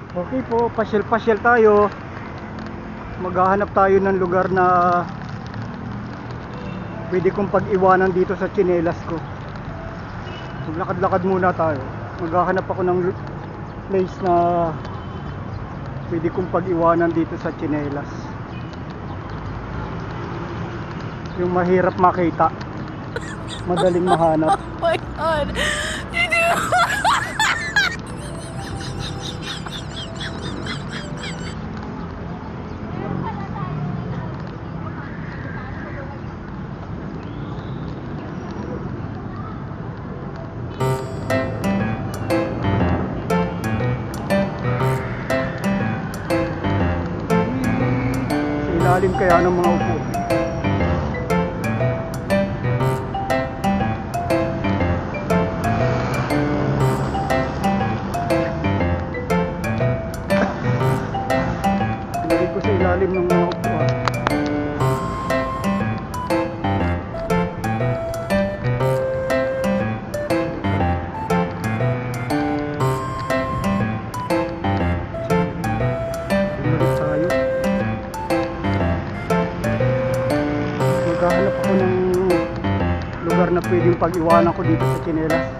Okay po, pasyal-pasyal tayo. Maghahanap tayo ng lugar na pwede kong pag-iwanan dito sa tsinelas ko. Maglakad-lakad muna tayo. Maghahanap ako ng place na pwede kong pag-iwanan dito sa tsinelas. Yung mahirap makita, madaling mahanap. Oh my God! Did you? Sa ilalim kaya ng mga upo. Pinalik ko sa ilalim ng mga upuan. Bumalik tayo. Maghahanap ako ng lugar na pwedeng pag-iwanan ko dito sa tsinelas.